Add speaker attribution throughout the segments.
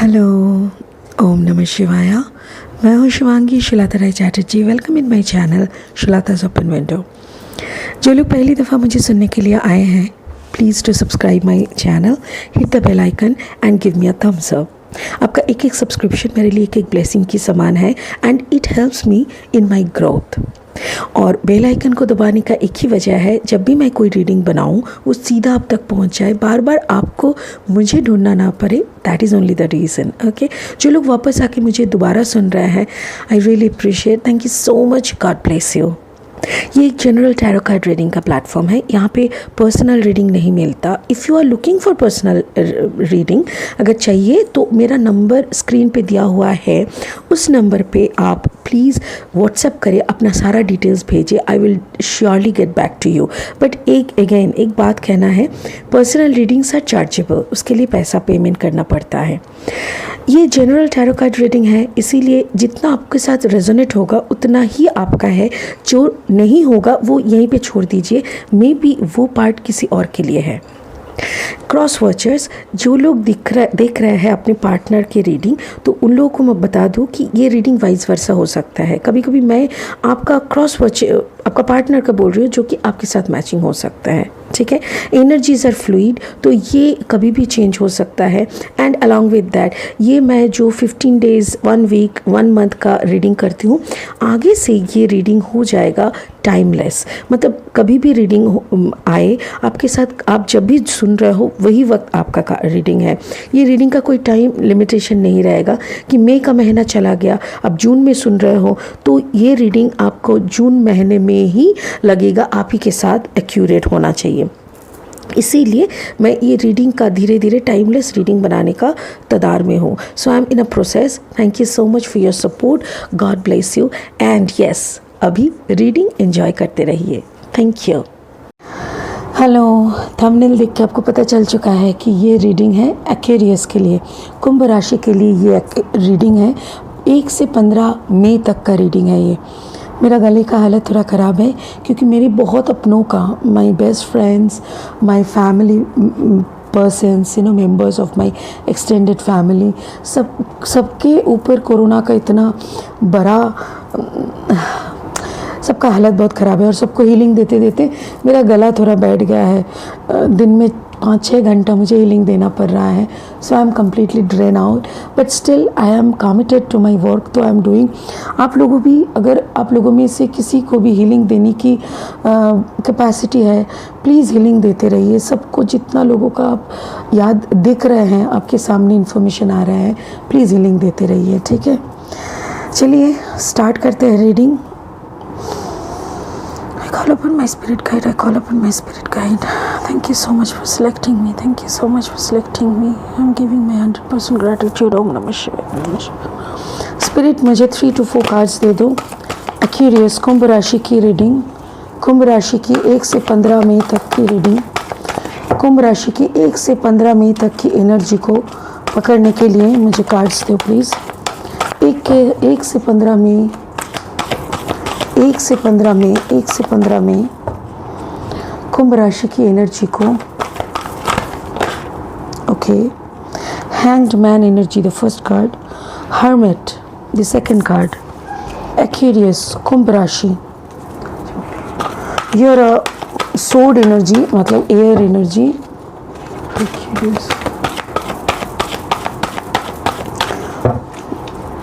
Speaker 1: Hello, ओम नमः शिवाय। मैं हूँ Shivangi Shilata Rai Chatterjee. Welcome in my channel Shilata's open window. जो लोग पहली दफ़ा मुझे सुनने के लिए आए हैं, please to subscribe my channel, hit the bell icon and give me a thumbs up. आपका एक एक सब्सक्रिप्शन मेरे लिए एक एक ब्लेसिंग की समान है and it helps me in my growth. और बेल आइकन को दबाने का एक ही वजह है, जब भी मैं कोई रीडिंग बनाऊं वो सीधा आप तक पहुंच जाए, बार बार आपको मुझे ढूंढना ना पड़े। That is only the reason. Okay, जो लोग वापस आके मुझे दोबारा सुन रहे हैं, I really appreciate. Thank you so much. God bless you. ये एक जनरल टैरो कार्ड रीडिंग का प्लेटफॉर्म है। यहाँ पे पर्सनल रीडिंग नहीं मिलता। If you are looking for personal reading अगर चाहिए तो मेरा नंबर स्क्रीन पे दिया हुआ है, उस नंबर पे आप प्लीज़ व्हाट्सएप करें, अपना सारा डिटेल्स भेजिए। I will surely get back to you. But एक बात कहना है, पर्सनल रीडिंग्स आर चार्जेबल, उसके लिए पैसा पेमेंट करना पड़ता है। ये जनरल टैरो कार्ड रीडिंग है, इसीलिए जितना आपके साथ रेजोनेट होगा उतना ही आपका है। जो नहीं होगा वो यहीं पे छोड़ दीजिए, मे बी वो पार्ट किसी और के लिए है। क्रॉस वॉचर्स, जो लोग देख रहे हैं अपने पार्टनर की रीडिंग, तो उन लोगों को मैं बता दूं कि ये रीडिंग वाइस वर्सा हो सकता है। कभी कभी मैं आपका आपका पार्टनर का बोल रही हूँ, जो कि आपके साथ मैचिंग हो सकता है। ठीक है, एनर्जीज आर फ्लूइड, तो ये कभी भी चेंज हो सकता है। एंड अलॉन्ग विद दैट, ये मैं जो 15 डेज़, 1 वीक, 1 मंथ का रीडिंग करती हूँ, आगे से ये रीडिंग हो जाएगा टाइमलेस। मतलब कभी भी रीडिंग आए आपके साथ, आप जब भी सुन रहे हो वही वक्त आपका रीडिंग है। ये रीडिंग का कोई टाइम लिमिटेशन नहीं रहेगा कि मई का महीना चला गया, अब जून में सुन रहे हो तो ये रीडिंग आपको जून महीने में ही लगेगा, आप ही के साथ एक्यूरेट होना चाहिए। इसीलिए मैं ये रीडिंग का धीरे धीरे टाइमलेस रीडिंग बनाने का तदार में हूँ। So I am in a process. Thank you so much for your support. God bless you and yes, अभी रीडिंग एंजॉय करते रहिए। Thank you. हेलो, थंबनेल देख के आपको पता चल चुका है कि ये रीडिंग है एक्वेरियस के लिए, कुंभ राशि के लिए ये रीडिंग है। 1 से 15 मई तक का रीडिंग है ये। मेरा गले का हालत थोड़ा ख़राब है क्योंकि मेरी बहुत अपनों का, my best friends, my family persons, members of my extended family, सबके ऊपर कोरोना का इतना बड़ा, सबका हालत बहुत ख़राब है और सबको हीलिंग देते देते मेरा गला थोड़ा बैठ गया है। दिन में 5-6 घंटा मुझे हीलिंग देना पड़ रहा है। So I am completely drain out, but still I am committed to my work, तो आई एम डूइंग। आप लोगों भी, अगर आप लोगों में से किसी को भी हीलिंग देने की कैपेसिटी है, प्लीज़ हीलिंग देते रहिए। सबको, जितना लोगों का आप याद दिख रहे हैं, आपके सामने इन्फॉर्मेशन आ रहा है, प्लीज़ हीलिंग देते रहिए। ठीक है, चलिए स्टार्ट करते हैं reading. Call upon my spirit guide, I call upon my spirit guide. Thank you so much for selecting me. Thank you so much for selecting me. I'm giving my 100% gratitude. Om Namah Shivaya. Spirit, मुझे 3 to 4 cards they दो। Aquarius कुंभ राशि की reading, कुंभ राशि की 1 से 15 मई तक की रीडिंग, कुंभ राशि की 1 से 15 मई तक की एनर्जी को पकड़ने के लिए मुझे कार्ड्स दो प्लीज़। 1 से 15 मई, 1 से 15 मई, 1 से 15 मई, कुंभ राशि की एनर्जी को। Okay, hanged man energy the first card, hermit the second card, Aquarius कुंभ राशि, योर सोर्ड एनर्जी मतलब air energy,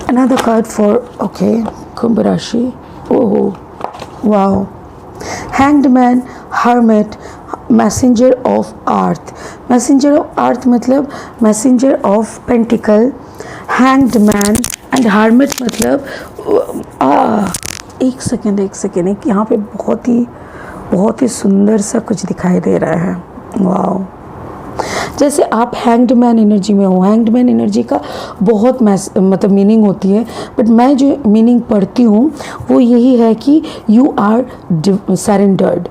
Speaker 1: another card for okay कुंभ राशि। Oh, wow. Hanged man, hermit, messenger of earth. Messenger of earth मतलब messenger of pentacle, hanged man and hermit मतलब एक second, यहाँ पे बहुत ही सुंदर सा कुछ दिखाई दे रहा है। वाओ, जैसे आप हैंग्ड मैन एनर्जी में हो। हैंग्ड मैन एनर्जी का बहुत मतलब मीनिंग होती है, बट मैं जो मीनिंग पढ़ती हूँ वो यही है कि यू आर सरेंडर्ड।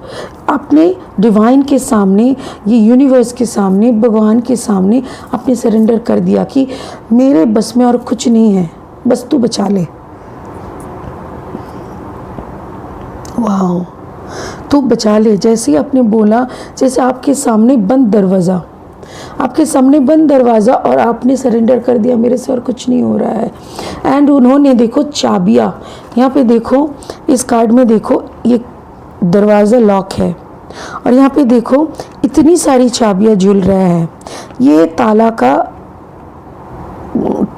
Speaker 1: अपने डिवाइन के सामने, ये यूनिवर्स के सामने, भगवान के सामने आपने सरेंडर कर दिया कि मेरे बस में और कुछ नहीं है, बस तू बचा ले। वाह, तू बचा ले। जैसे ही आपने बोला, जैसे आपके सामने बंद दरवाज़ा, आपके सामने बंद दरवाज़ा और आपने सरेंडर कर दिया, मेरे से और कुछ नहीं हो रहा है। एंड उन्होंने देखो चाबियाँ, यहाँ पे देखो इस कार्ड में देखो ये दरवाज़ा लॉक है और यहाँ पे देखो इतनी सारी चाबियाँ झूल रहे हैं। ये ताला का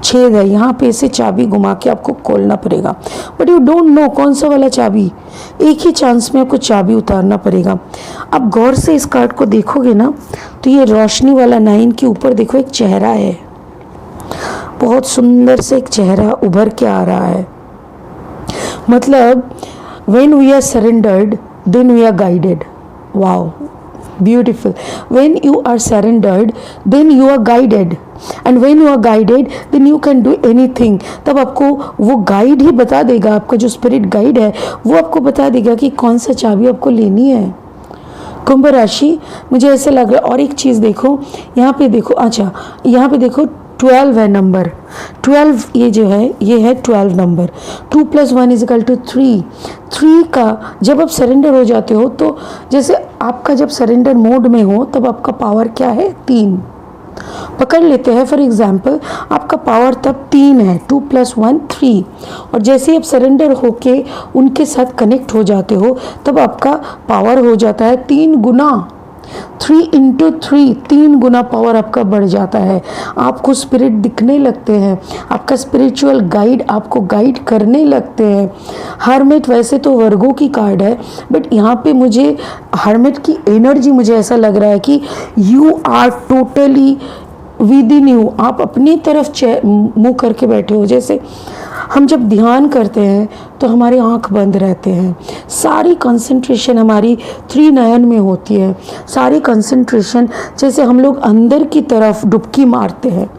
Speaker 1: छेद है, यहाँ पे इसे चाबी घुमा के आपको खोलना पड़ेगा, बट यू डोंट नो कौन सा वाला चाबी। एक ही चांस में आपको चाबी उतारना पड़ेगा। अब गौर से इस कार्ड को देखोगे ना तो ये रोशनी वाला 9 के ऊपर देखो एक चेहरा है, बहुत सुंदर से एक चेहरा उभर के आ रहा है। मतलब when we are surrendered then we are guided. Wow, beautiful. When you are surrendered then you are guided, and when you are guided then you can do anything. तब आपको वो गाइड ही बता देगा, आपका जो स्पिरिट गाइड है वो आपको बता देगा कि कौन सा चाबी आपको लेनी है। कुंभ राशि, मुझे ऐसे लग रहा है। और एक चीज़ देखो यहाँ पे देखो, अच्छा यहाँ पे देखो 12 है नंबर, 12 ये जो है ये है 12 नंबर। 2 + 1 = 3। 3 का जब आप सरेंडर हो जाते हो तो जैसे आपका जब सरेंडर मोड में हो तब आपका पावर क्या है 3 पकड़ लेते हैं। फॉर एग्जाम्पल आपका पावर तब 3 है, 2 + 1 3। और जैसे ही आप सरेंडर होके उनके साथ कनेक्ट हो जाते हो तब आपका पावर हो जाता है 3 गुना। 3 × 3, 3 गुना पावर आपका बढ़ जाता है। आपको स्पिरिट दिखने लगते हैं, आपका स्पिरिचुअल गाइड आपको गाइड करने लगते हैं। हर्मिट वैसे तो वर्गों की कार्ड है, बट यहाँ पे मुझे हर्मिट की एनर्जी मुझे ऐसा लग रहा है कि you are totally within you. आप अपनी तरफ मुँह करके बैठे हो। जैसे हम जब ध्यान करते हैं तो हमारे आंख बंद रहते हैं, सारी कंसंट्रेशन हमारी 3 नयन में होती है। सारी कंसंट्रेशन जैसे हम लोग अंदर की तरफ डुबकी मारते हैं,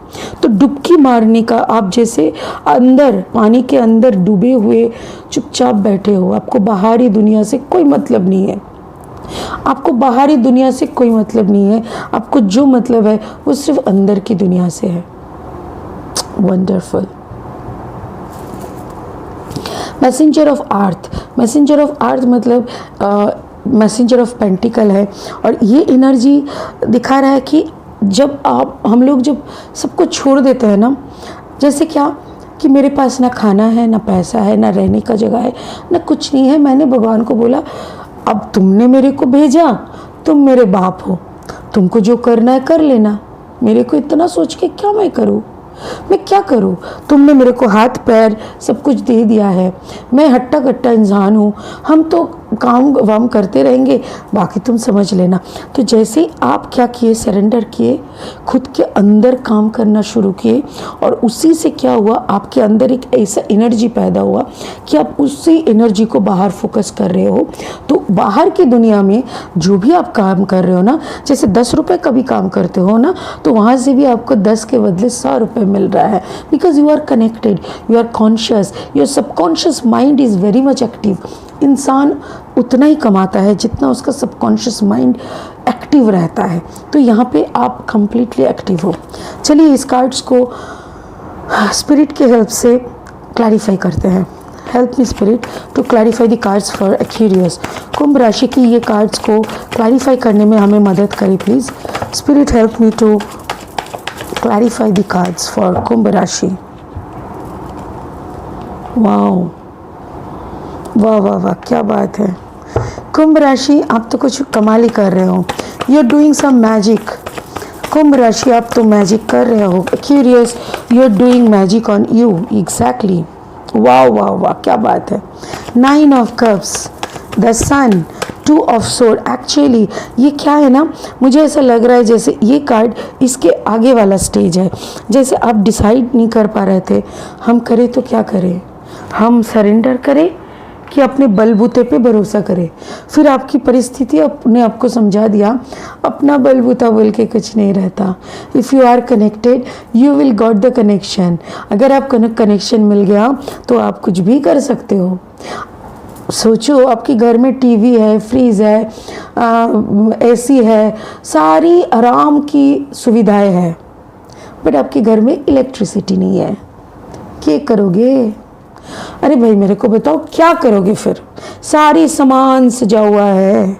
Speaker 1: तो डुबकी मारने का आप जैसे अंदर पानी के अंदर डूबे हुए चुपचाप बैठे हो। आपको बाहरी दुनिया से कोई मतलब नहीं है, आपको बाहरी दुनिया से कोई मतलब नहीं है। आपको जो मतलब है वो सिर्फ अंदर की दुनिया से है। Wonderful. Messenger of earth, messenger of earth मतलब मैसेंजर ऑफ पेंटिकल है। और ये एनर्जी दिखा रहा है कि जब हम लोग जब सब कुछ छोड़ देते हैं ना, जैसे क्या कि मेरे पास ना खाना है, ना पैसा है, ना रहने का जगह है, ना कुछ नहीं है। मैंने भगवान को बोला अब तुमने मेरे को भेजा, तुम मेरे बाप हो, तुमको जो करना है कर लेना, मेरे को इतना सोच के क्या मैं करूँ, मैं क्या करूँ। तुमने मेरे को हाथ पैर सब कुछ दे दिया है, मैं हट्टा कट्टा इंसान हूँ, हम तो काम वाम करते रहेंगे, बाकी तुम समझ लेना। तो जैसे ही आप क्या किए, सरेंडर किए, खुद के अंदर काम करना शुरू किए, और उसी से क्या हुआ, आपके अंदर एक ऐसा एनर्जी पैदा हुआ कि आप उसी एनर्जी को बाहर फोकस कर रहे हो। तो बाहर की दुनिया में जो भी आप काम कर रहे हो ना, जैसे 10 रुपये का भी काम करते हो ना, तो वहाँ से भी आपको 10 के बदले 100 रुपये मिल रहा है। Because you are connected, you are conscious, your subconscious mind is very much active. इंसान उतना ही कमाता है जितना उसका सबकॉन्शियस माइंड एक्टिव रहता है। तो यहाँ पे आप कंप्लीटली एक्टिव हो। चलिए इस कार्ड्स को स्पिरिट के हेल्प से क्लैरिफाई करते हैं। Help me spirit to clarify the cards for Aquarius. कुंभ राशि की ये कार्ड्स को क्लैरिफाई करने में हमें मदद करें please. Spirit help me to clarify the cards for कुंभ राशि। वाओ, वाह वाह वाह, क्या बात है। कुंभ राशि, आप तो कुछ कमाल ही कर रहे हो। You are doing some magic. कुंभ राशि, आप तो मैजिक कर रहे हो। Aquarius, you are doing magic on you. Exactly, वाह वाह वाह, क्या बात है। 9 of cups, the sun, 2 of sword. Actually ये क्या है ना, मुझे ऐसा लग रहा है जैसे ये कार्ड इसके आगे वाला स्टेज है। जैसे आप डिसाइड नहीं कर पा रहे थे हम करें तो क्या करें, हम सरेंडर करें कि अपने बलबूते पे भरोसा करें। फिर आपकी परिस्थिति ने आपको समझा दिया अपना बलबूता बोल के कुछ नहीं रहता। If you are connected you will got the connection. अगर आप कनेक्शन मिल गया तो आप कुछ भी कर सकते हो। सोचो आपके घर में टीवी है, फ्रीज है, एसी है, सारी आराम की सुविधाएं हैं, बट आपके घर में इलेक्ट्रिसिटी नहीं है। क्या करोगे? अरे भाई मेरे को बताओ क्या करोगे फिर? सारी सामान सजा हुआ है,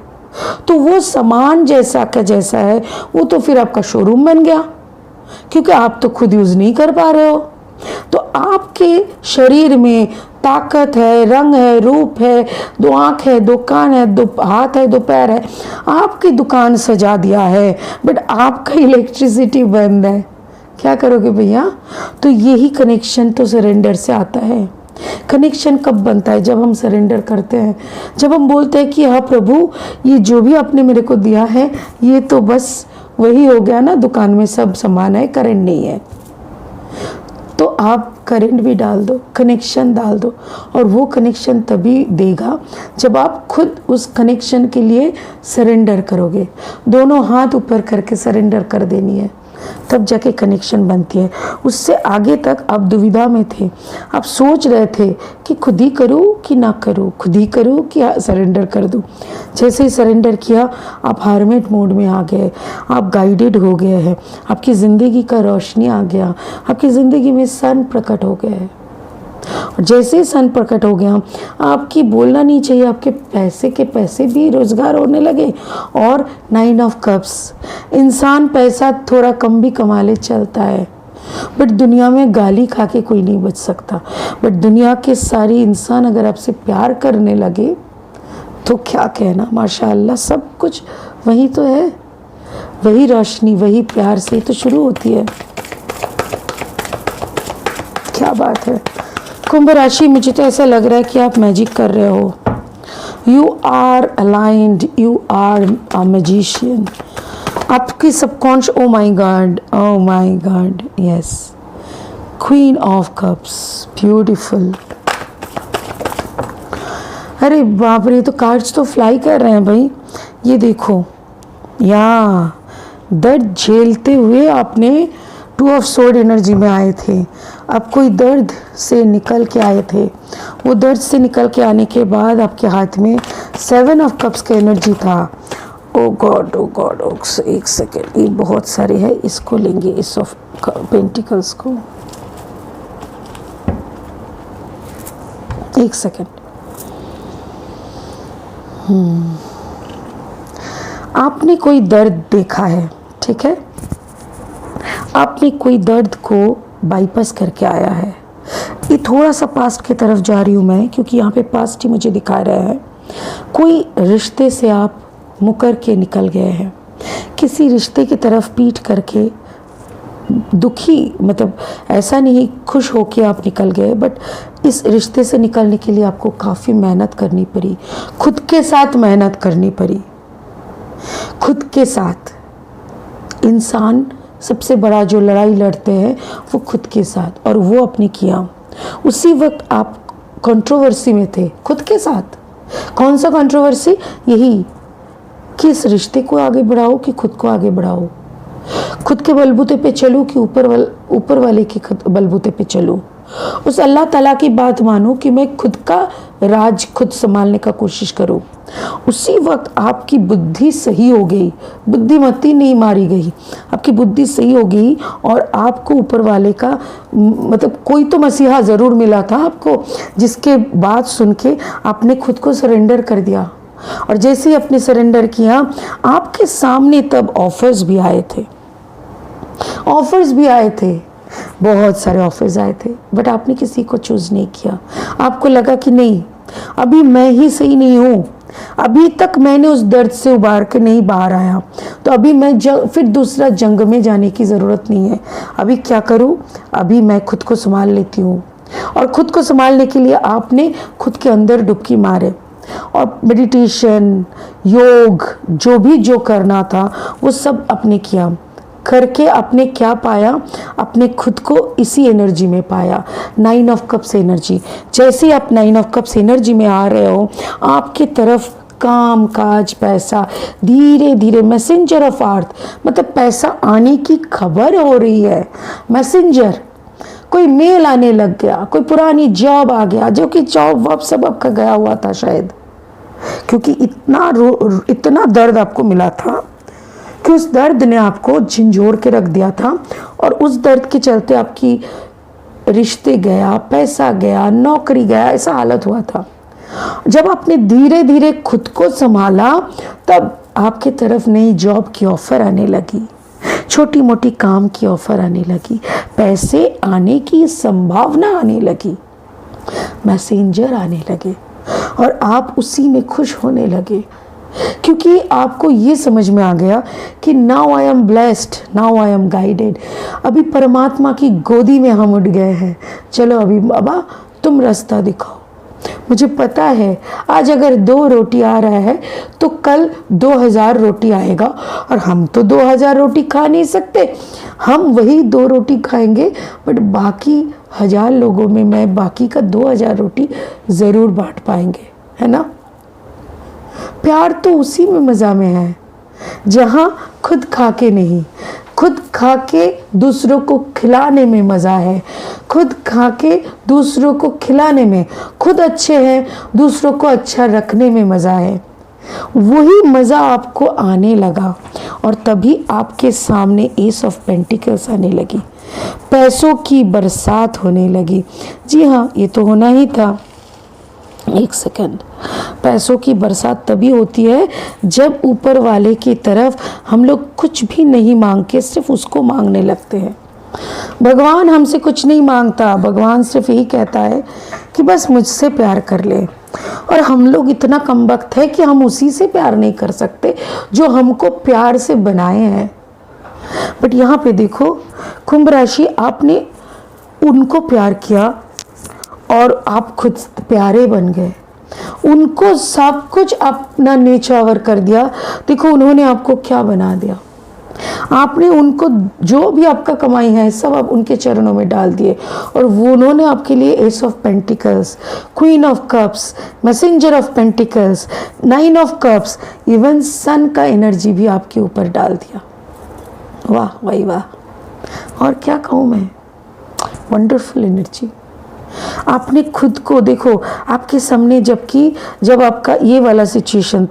Speaker 1: तो वो सामान जैसा का जैसा है वो तो फिर आपका शोरूम बन गया, क्योंकि आप तो खुद यूज़ नहीं कर पा रहे हो। तो आपके शरीर में ताकत है, रंग है, रूप है, 2 आँख है, 2 कान है, 2 हाथ है, 2 पैर है, आपकी दुकान सजा दिया है, बट आपका इलेक्ट्रिसिटी बंद है। क्या करोगे भैया? तो यही कनेक्शन तो सरेंडर से आता है। कनेक्शन कब बनता है? जब हम सरेंडर करते हैं, जब हम बोलते हैं कि हाँ प्रभु, ये जो भी आपने मेरे को दिया है ये तो बस वही हो गया ना, दुकान में सब सामान है, करंट नहीं है। तो आप करंट भी डाल दो, कनेक्शन डाल दो, और वो कनेक्शन तभी देगा जब आप खुद उस कनेक्शन के लिए सरेंडर करोगे। दोनों हाथ ऊपर करके सरेंडर कर देनी है, तब जाके कनेक्शन बनती है। उससे आगे तक आप दुविधा में थे, आप सोच रहे थे कि खुद ही करूँ कि ना करूँ, खुद ही करूँ कि सरेंडर कर दूँ। जैसे ही सरेंडर किया आप हार्मेट मोड में आ गए, आप गाइडेड हो गए हैं, आपकी ज़िंदगी का रोशनी आ गया, आपकी ज़िंदगी में सन प्रकट हो गए हैं। और जैसे ही सन प्रकट हो गया, आपकी बोलना नहीं चाहिए, आपके पैसे के पैसे भी रोजगार होने लगे। और 9 ऑफ कप्स, इंसान पैसा थोड़ा कम भी कमा ले चलता है, बट दुनिया में गाली खा के कोई नहीं बच सकता। बट दुनिया के सारे इंसान अगर आपसे प्यार करने लगे तो क्या कहना, माशाअल्लाह, सब कुछ वही तो है, वही रोशनी, वही प्यार से तो शुरू होती है। क्या बात है। कुंभ राशि, मुझे तो ऐसा लग रहा है कि आप मैजिक कर रहे हो। You are aligned, you are a magician. आपकी subconscious, oh my god, yes, queen of cups, beautiful. अरे बाप रे, तो कार्ड्स तो फ्लाई कर रहे हैं भाई। ये देखो, या दर्द झेलते हुए आपने 2 ऑफ सोर्ड एनर्जी में आए थे। आप कोई दर्द से निकल के आए थे, वो दर्द से निकल के आने के बाद आपके हाथ में 7 ऑफ कप्स का एनर्जी था। ओ गॉड, ओ गॉड, एक सेकेंड, ये बहुत सारे हैं, इसको लेंगे, इस ऑफ पेंटिकल्स को। एक सेकेंड। आपने कोई दर्द देखा है, ठीक है, आपने कोई दर्द को बाईपास करके आया है। ये थोड़ा सा पास्ट की तरफ जा रही हूँ मैं, क्योंकि यहाँ पे पास्ट ही मुझे दिखा रहा है। कोई रिश्ते से आप मुकर के निकल गए हैं, किसी रिश्ते की तरफ पीठ करके दुखी, मतलब ऐसा नहीं खुश होके आप निकल गए, बट इस रिश्ते से निकलने के लिए आपको काफ़ी मेहनत करनी पड़ी, खुद के साथ मेहनत करनी पड़ी, खुद के साथ। इंसान सबसे बड़ा जो लड़ाई लड़ते हैं वो खुद के साथ, और वो आपने किया। उसी वक्त आप कंट्रोवर्सी में थे खुद के साथ। कौन सा कंट्रोवर्सी? यही कि इस रिश्ते को आगे बढ़ाओ कि खुद को आगे बढ़ाओ, खुद के बलबूते पे चलूँ कि ऊपर वाले के बलबूते पे चलूँ। उस अल्लाह ताला की बात मानो कि मैं खुद का राज खुद संभालने का कोशिश करूँ। उसी वक्त आपकी बुद्धि सही हो गई, बुद्धिमती नहीं मारी गई, आपकी बुद्धि सही हो गई, और आपको ऊपर वाले का मतलब कोई तो मसीहा ज़रूर मिला था आपको, जिसके बात सुन के आपने खुद को सरेंडर कर दिया। और जैसे ही आपने सरेंडर किया, आपके सामने तब ऑफर्स भी आए थे, बहुत सारे ऑफर्स आए थे, बट आपने किसी को चूज नहीं किया। आपको लगा कि नहीं, अभी मैं ही सही नहीं हूँ, अभी तक मैंने उस दर्द से उबार के नहीं बाहर आया, तो अभी मैं फिर दूसरा जंग में जाने की ज़रूरत नहीं है। अभी क्या करूँ, अभी मैं खुद को संभाल लेती हूँ। और खुद को संभालने के लिए आपने खुद के अंदर डुबकी मारे, और मेडिटेशन, योग, जो करना था वो सब आपने किया। करके आपने क्या पाया? अपने खुद को इसी एनर्जी में पाया, 9 ऑफ कप्स एनर्जी। जैसे ही आप 9 ऑफ कप्स एनर्जी में आ रहे हो, आपके तरफ काम काज, पैसा धीरे धीरे, मैसेंजर ऑफ अर्थ, मतलब पैसा आने की खबर हो रही है। मैसेंजर, कोई मेल आने लग गया, कोई पुरानी जॉब आ गया, जो कि जॉब वॉब सब आपका गया हुआ था शायद, क्योंकि इतना दर्द आपको मिला था कि उस दर्द ने आपको झंझोड़ के रख दिया था। और उस दर्द के चलते आपकी रिश्ते गया, पैसा गया, नौकरी गया, ऐसा हालत हुआ था। जब आपने धीरे धीरे खुद को संभाला, तब आपके तरफ नई जॉब की ऑफ़र आने लगी, छोटी मोटी काम की ऑफ़र आने लगी, पैसे आने की संभावना आने लगी, मैसेंजर आने लगे और आप उसी में खुश होने लगे, क्योंकि आपको ये समझ में आ गया कि now I am blessed, now I am guided. अभी परमात्मा की गोदी में हम उठ गए हैं। चलो अभी बाबा तुम रास्ता दिखाओ। मुझे पता है आज अगर 2 रोटी आ रहा है तो कल 2000 रोटी आएगा, और हम तो 2000 रोटी खा नहीं सकते, हम वही 2 रोटी खाएंगे, बट बाकी 1000 लोगों में मैं बाकी का 2000 रोटी ज़रूर बांट पाएंगे, है ना। प्यार तो उसी में मज़ा में है जहाँ खुद खा के नहीं, खुद खा के दूसरों को खिलाने में मज़ा है, खुद खा के दूसरों को खिलाने में, खुद अच्छे हैं दूसरों को अच्छा रखने में मज़ा है। वही मज़ा आपको आने लगा और तभी आपके सामने एस ऑफ पेंटिकल्स आने लगी, पैसों की बरसात होने लगी। जी हाँ, ये तो होना ही था। एक सेकंड, पैसों की बरसात तभी होती है जब ऊपर वाले की तरफ हम लोग कुछ भी नहीं मांग के सिर्फ उसको मांगने लगते हैं। भगवान हमसे कुछ नहीं मांगता, भगवान सिर्फ यही कहता है कि बस मुझसे प्यार कर ले, और हम लोग इतना कमबख्त है कि हम उसी से प्यार नहीं कर सकते जो हमको प्यार से बनाए हैं। बट यहाँ पे देखो, कुंभ राशि, आपने उनको प्यार किया और आप खुद प्यारे बन गए, उनको सब कुछ अपना नेचावर कर दिया। देखो उन्होंने आपको क्या बना दिया, आपने उनको जो भी आपका कमाई है सब आप उनके चरणों में डाल दिए, और वो उन्होंने आपके लिए ace of pentacles, queen of cups, messenger of pentacles, 9 of cups, even sun का एनर्जी भी आपके ऊपर डाल दिया। वाह भाई वाह, और क्या कहूँ मैं, वंडरफुल एनर्जी। आपने खुद को देखो, आपके सामने जब आपका ये वाला सिचुएशन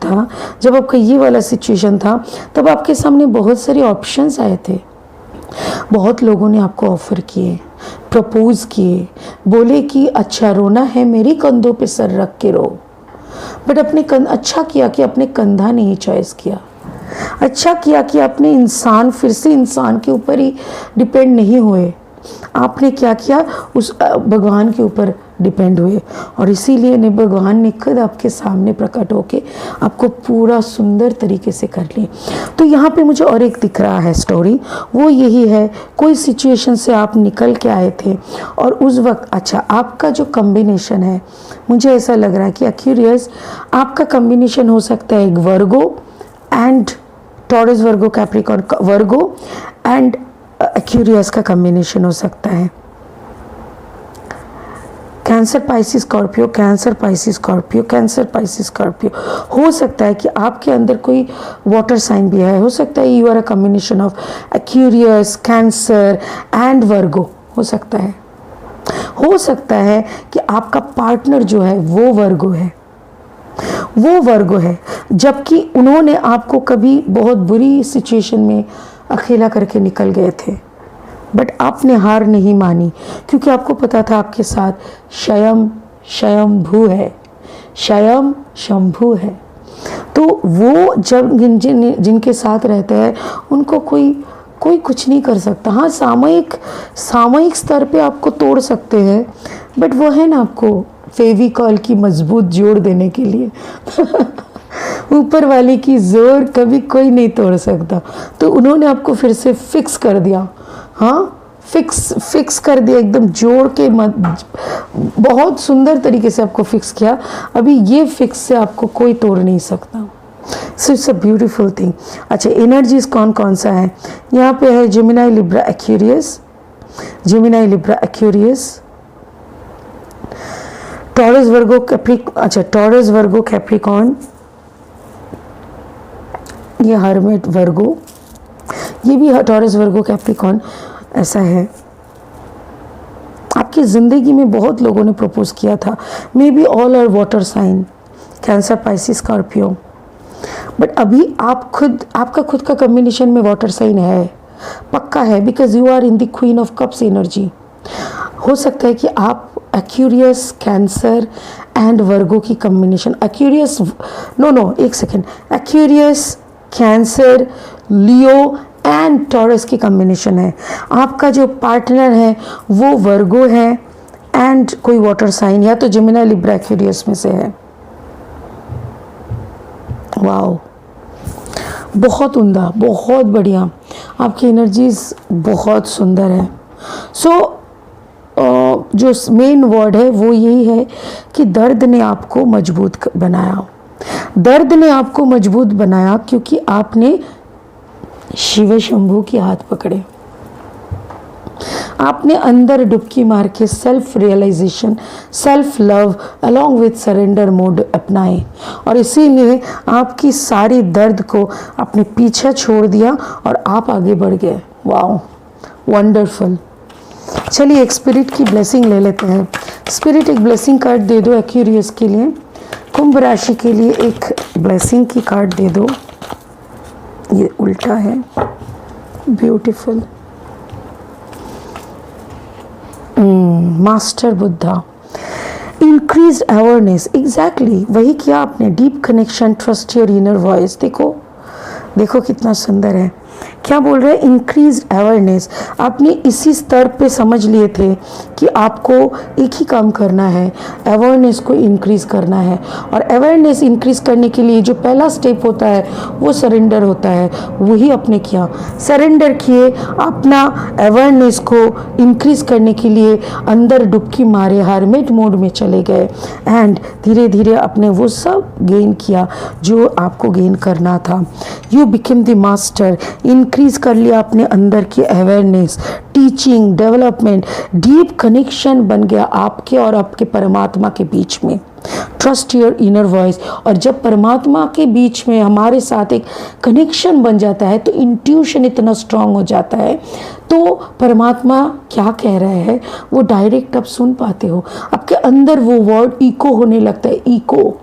Speaker 1: था, तब आपके सामने बहुत सारे ऑप्शंस आए थे, बहुत लोगों ने आपको ऑफर किए, प्रपोज किए, बोले कि अच्छा रोना है मेरी कंधों पे सर रख के रो, बट अच्छा किया कि अपने कंधा नहीं चॉइस किया, अच्छा किया कि अपने फिर से इंसान के ऊपर ही डिपेंड नहीं हुए, आपने क्या किया, उस भगवान के ऊपर डिपेंड हुए, और इसीलिए भगवान ने खुद आपके सामने प्रकट होके आपको पूरा सुंदर तरीके से कर ली। तो यहाँ पे मुझे और एक दिख रहा है स्टोरी, वो यही है, कोई सिचुएशन से आप निकल के आए थे और उस वक्त, अच्छा आपका जो कम्बिनेशन है, मुझे ऐसा लग रहा है कि एक्यूरियस आपका कम्बिनेशन हो सकता है एक वर्गो and taurus, Virgo Capricorn, Virgo and Aquarius का कम्बिनेशन हो सकता है, cancer Pisces Scorpio, cancer Pisces Scorpio, cancer Pisces Scorpio. हो सकता है कि आपके अंदर कोई वाटर साइन भी है, हो सकता है you are a combination of Aquarius, Cancer and Virgo, हो सकता है कि आपका पार्टनर जो है वो वर्गो है, जबकि उन्होंने आपको कभी बहुत बुरी सिचुएशन में अकेला करके निकल गए थे, बट आपने हार नहीं मानी, क्योंकि आपको पता था आपके साथ शंभू है। तो वो जब जिनके साथ रहते हैं उनको कोई कुछ नहीं कर सकता। हाँ, सामयिक स्तर पे आपको तोड़ सकते हैं, बट वो है ना आपको फेविकॉल की मजबूत जोड़ देने के लिए ऊपर वाले की जोर कभी कोई नहीं तोड़ सकता। तो उन्होंने आपको फिर से फिक्स कर दिया, हाँ फिक्स कर दिया, एकदम जोड़ के बहुत सुंदर तरीके से आपको फिक्स किया। अभी ये फिक्स से आपको कोई तोड़ नहीं सकता। So it's a beautiful thing. अच्छा, एनर्जीज कौन कौन सा है यहाँ पे है, Gemini Libra Aquarius, Taurus Virgo Capricorn, ये हर्मिट वर्गो, ये भी टॉरस वर्गो कैप्रिकॉर्न ऐसा है। आपकी ज़िंदगी में बहुत लोगों ने प्रपोज किया था, maybe all are water sign, Cancer Pisces Scorpio, but अभी आपका खुद का कॉम्बिनेशन में वाटर साइन है, पक्का है, because you are in the Queen of Cups energy. हो सकता है कि आप एक्यूरियस, कैंसर एंड वर्गो की कॉम्बिनेशन, एक्वेरियस, नो एक second, Aquarius, cancer, Leo and taurus की कॉम्बिनेशन है। आपका जो पार्टनर है वो वर्गो है एंड कोई वाटर साइन या तो जेमिनी, लिब्रा, एक्वेरियस में से है। वाओ, बहुत उम्दा, बहुत बढ़िया, आपकी एनर्जीज बहुत सुंदर है। सो जो मेन वर्ड है वो यही है कि दर्द ने आपको मजबूत बनाया। दर्द ने आपको मजबूत बनाया क्योंकि आपने शिव शंभू के हाथ पकड़े, आपने अंदर डुबकी मार के self realisation, self love along with surrender mode अपनाए, और इसीलिए आपकी सारी दर्द को अपने पीछे छोड़ दिया और आप आगे बढ़ गए। Wow, wonderful. चलिए एक स्पिरिट की ब्लेसिंग ले लेते हैं। स्पिरिट एक ब्लेसिंग कार्ड दे दो एक्वेरियस के लिए, कुंभ राशि के लिए एक ब्लेसिंग की कार्ड दे दो। ये उल्टा है, beautiful. Master Buddha, increase awareness, exactly वही किया आपने। Deep connection, trust your inner voice. देखो देखो कितना सुंदर है। क्या बोल रहे हैं? Increase awareness. आपने इसी स्तर पे समझ लिए थे कि आपको एक ही काम करना है, अवेयरनेस को इंक्रीज करना है। और अवेयरनेस इंक्रीज करने के लिए जो पहला स्टेप होता है वो सरेंडर होता है, वही आपने किया। सरेंडर किए, अपना अवेयरनेस को इंक्रीज करने के लिए अंदर डुबकी मारे, हार्मेट मोड में चले गए एंड धीरे धीरे आपने वो सब गेन किया जो आपको गेन करना था। You became the master. Increase कर लिया अपने अंदर की awareness, teaching, development, deep connection बन गया आपके और आपके परमात्मा के बीच में। Trust your inner voice. और जब परमात्मा के बीच में हमारे साथ एक कनेक्शन बन जाता है तो इंट्यूशन इतना स्ट्रांग हो जाता है, तो परमात्मा क्या कह रहे हैं वो डायरेक्ट आप सुन पाते हो। आपके अंदर वो वर्ड इको होने लगता है, इको,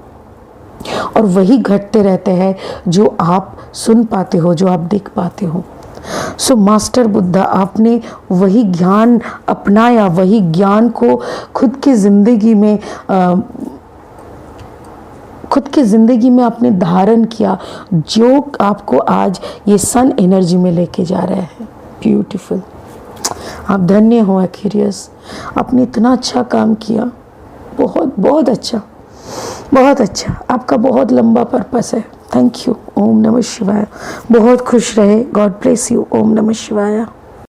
Speaker 1: और वही घटते रहते हैं जो आप सुन पाते हो, जो आप देख पाते हो। सो मास्टर बुद्धा, आपने वही ज्ञान अपनाया, वही ज्ञान को खुद की ज़िंदगी में आपने धारण किया, जो आपको आज ये सन एनर्जी में लेके जा रहा है। ब्यूटीफुल। आप धन्य हो एक्वेरियस, आपने इतना अच्छा काम किया, बहुत बहुत अच्छा, बहुत अच्छा। आपका बहुत लंबा पर्पस है। Thank you. ओम नमः शिवाय। बहुत खुश रहे। God bless you. ओम नमः शिवाय।